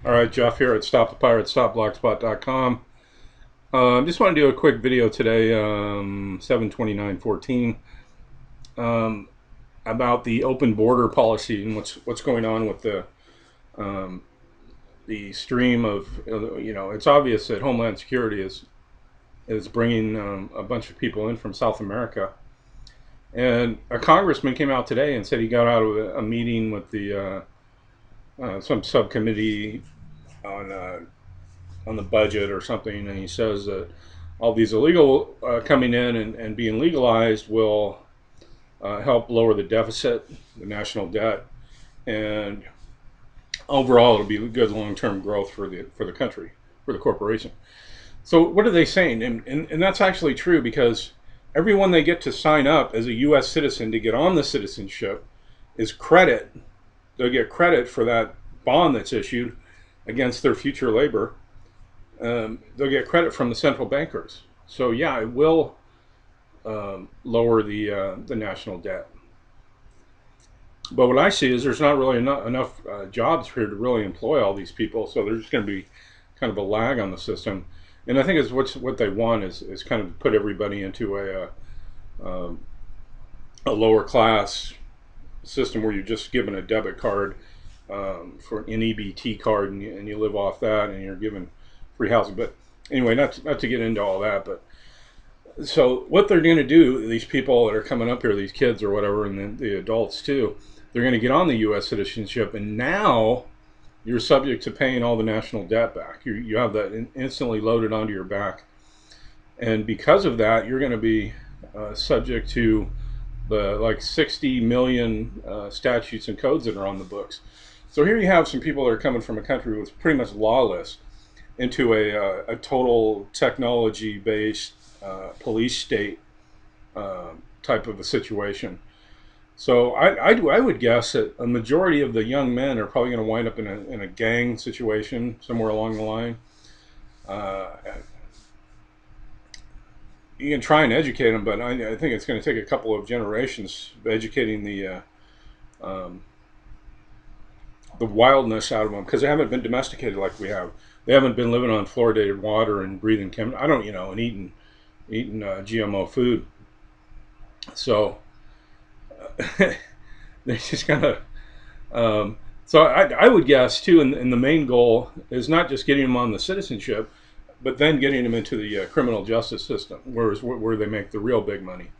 All right, Jeff here at StopThePirates.blogspot.com. Just want to do a quick video today, 7/29/14, um, about the open border policy and what's going on with um, the stream of It's obvious that Homeland Security is bringing a bunch of people in from South America, and a congressman came out today and said he got out of a meeting with the some subcommittee on the budget or something, and he says that all these illegal coming in and being legalized will help lower the deficit, the national debt, and overall it'll be good long-term growth for the country, for the corporation. So what are they saying? And that's actually true, because everyone they get to sign up as a U.S. citizen to get on the citizenship is credit. They'll get credit for that bond that's issued against their future labor. They'll get credit from the central bankers. So yeah, it will lower the national debt. But what I see is there's not really enough jobs here to really employ all these people. So there's going to be kind of a lag on the system. And I think it's what they want is kind of put everybody into a lower class system where you're just given a debit card for an EBT card, and you live off that, and you're given free housing. But anyway, not to get into all that, but so what they're going to do, these people that are coming up here, these kids or whatever, and then the adults too, they're going to get on the U.S. citizenship, and now you're subject to paying all the national debt back. You have that instantly loaded onto your back, and because of that, you're going to be subject to the like 60 million statutes and codes that are on the books. So here you have some people that are coming from a country that's pretty much lawless into a total technology-based police state type of a situation. So I would guess that a majority of the young men are probably going to wind up in a gang situation somewhere along the line. You can try and educate them, but I think it's going to take a couple of generations of educating the wildness out of them, because they haven't been domesticated like we have. They haven't been living on fluoridated water and breathing and eating GMO food. So they're just gonna. So I would guess too, and the main goal is not just getting them on the citizenship, but then getting them into the criminal justice system, where they make the real big money.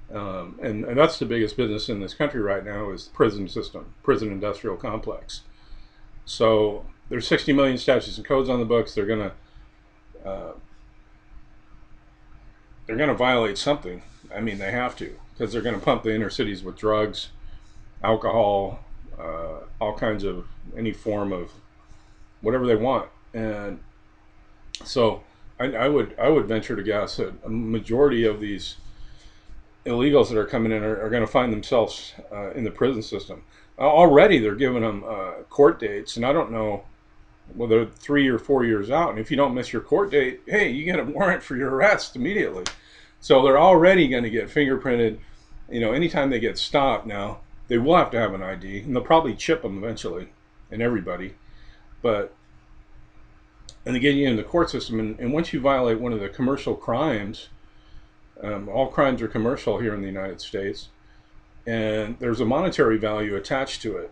And that's the biggest business in this country right now, is the prison system, prison industrial complex. So there's 60 million statutes and codes on the books. They're gonna violate something. I mean, they have to, because they're gonna pump the inner cities with drugs, alcohol, all kinds of any form of whatever they want. And so I would venture to guess that a majority of these illegals that are coming in are going to find themselves in the prison system. Already they're giving them court dates, and I don't know whether 3 or 4 years out. And if you don't miss your court date, hey, you get a warrant for your arrest immediately. So they're already going to get fingerprinted. Anytime they get stopped now, they will have to have an ID, and they'll probably chip them eventually, and everybody. And they get you in the court system, and once you violate one of the commercial crimes, all crimes are commercial here in the United States, and there's a monetary value attached to it.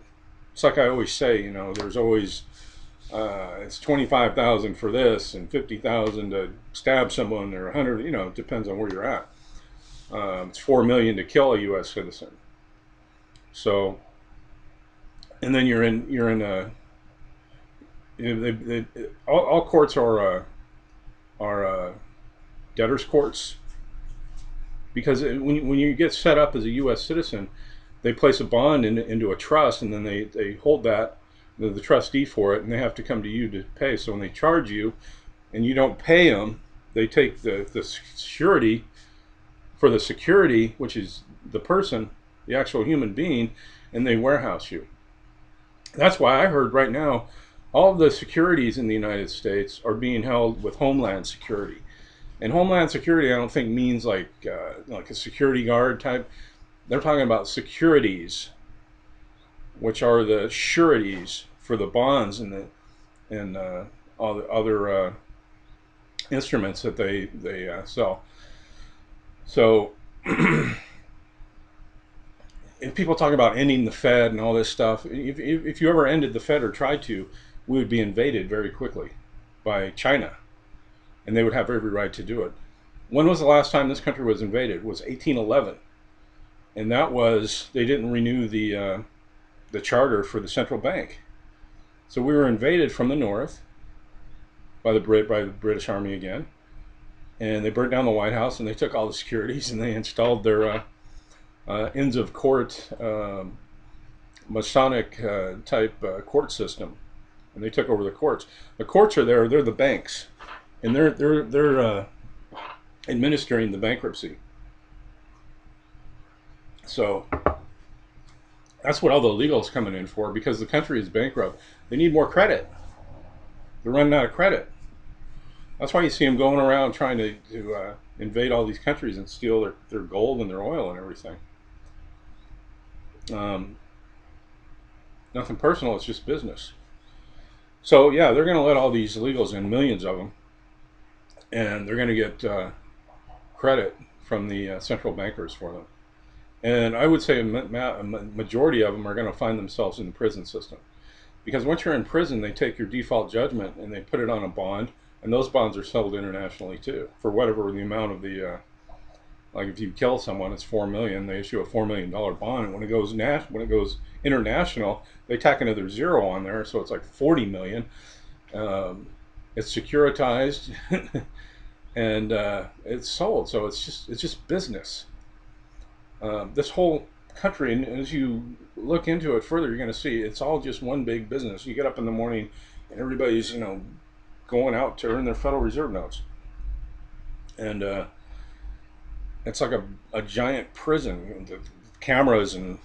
It's like I always say, there's always it's 25,000 for this and 50,000 to stab someone, or 100. It depends on where you're at. It's 4 million to kill a U.S. citizen. So, and then you're in a. All courts are debtors courts, because when you get set up as a U.S. citizen, they place a bond into a trust, and then they hold that, the trustee for it, and they have to come to you to pay. So when they charge you and you don't pay them, they take the security for the security, which is the person, the actual human being, and they warehouse you. That's why I heard right now all of the securities in the United States are being held with Homeland Security. And Homeland Security, I don't think means like a security guard type. They're talking about securities, which are the sureties for the bonds and and all the other instruments that they sell. So if people talk about ending the Fed and all this stuff, if you ever ended the Fed or tried to, we would be invaded very quickly by China, and they would have every right to do it. When was the last time this country was invaded? It was 1811, and that was they didn't renew the charter for the central bank, so we were invaded from the north by the British Army again, and they burnt down the White House and they took all the securities and they installed their Inns of Court Masonic type court system, and they took over the courts. The courts are there; they're the banks, and they're administering the bankruptcy. So that's what all the illegals coming in for, because the country is bankrupt. They need more credit. They're running out of credit. That's why you see them going around trying to invade all these countries and steal their gold and their oil and everything. Um, Nothing personal. It's just business. So yeah, they're going to let all these illegals in, millions of them, and they're going to get credit from the central bankers for them. And I would say a majority of them are going to find themselves in the prison system, because once you're in prison, they take your default judgment and they put it on a bond, and those bonds are sold internationally too for whatever the amount of the like if you kill someone, it's 4 million. They issue a $4 million bond, and when it goes when it goes international, they tack another zero on there, so it's like 40 million. Um, it's securitized, and it's sold. So it's just business. This whole country, and as you look into it further, you're going to see it's all just one big business. You get up in the morning, and everybody's going out to earn their Federal Reserve notes, and it's like a giant prison. The cameras and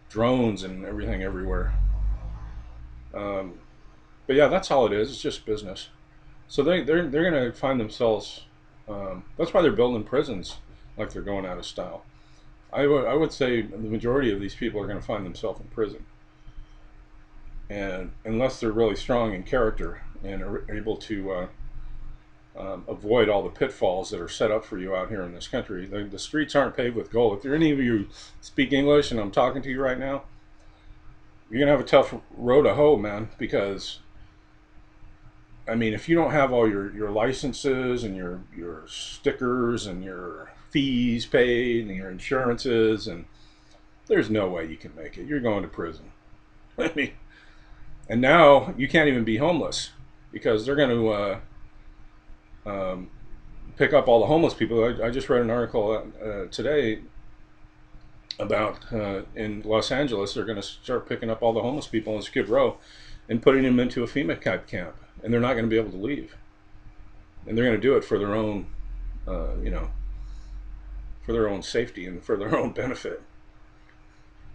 drones and everything everywhere. Um, but yeah, that's all it is. It's just business. So they're going to find themselves. That's why they're building prisons like they're going out of style. I would say the majority of these people are going to find themselves in prison, and unless they're really strong in character and are able to avoid all the pitfalls that are set up for you out here in this country. The streets aren't paved with gold. If there any of you speak English and I'm talking to you right now, you're gonna have a tough road to hoe, man. Because I mean, if you don't have all your licenses and your stickers and your fees paid and your insurances, and there's no way you can make it. You're going to prison. I mean, and now you can't even be homeless because they're going to pick up all the homeless people. I just read an article today about in Los Angeles, they're going to start picking up all the homeless people in Skid Row and putting them into a FEMA type camp, and they're not going to be able to leave. And they're going to do it for their own, you know, for their own safety and for their own benefit.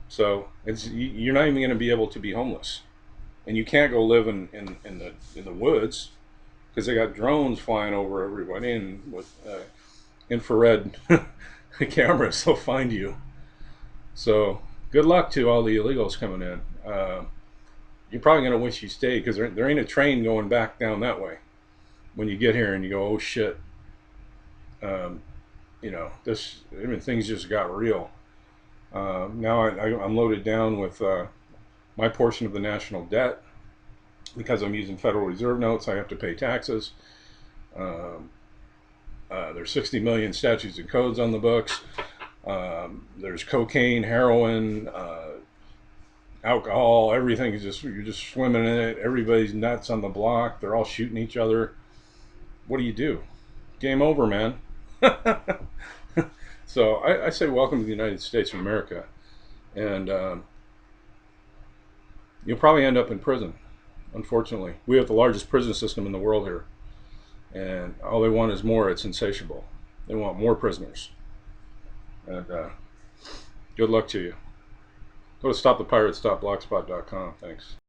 So you're not even going to be able to be homeless, and you can't go live in the woods because they got drones flying over everybody and with infrared cameras. They'll find you. So good luck to all the illegals coming in. You're probably going to wish you stayed because there ain't a train going back down that way. When you get here and you go, oh shit, um, this. I mean, things just got real. Now I'm loaded down with my portion of the national debt because I'm using Federal Reserve notes. I have to pay taxes. Um, there's 60 million statutes and codes on the books. There's cocaine, heroin, alcohol. Everything is you're just swimming in it. Everybody's nuts on the block. They're all shooting each other. What do you do? Game over, man. So I say welcome to the United States of America, and you'll probably end up in prison. Unfortunately, we have the largest prison system in the world here, and all they want is more. It's insatiable. They want more prisoners. And good luck to you. Go to stopthepirates.blogspot.com. Thanks.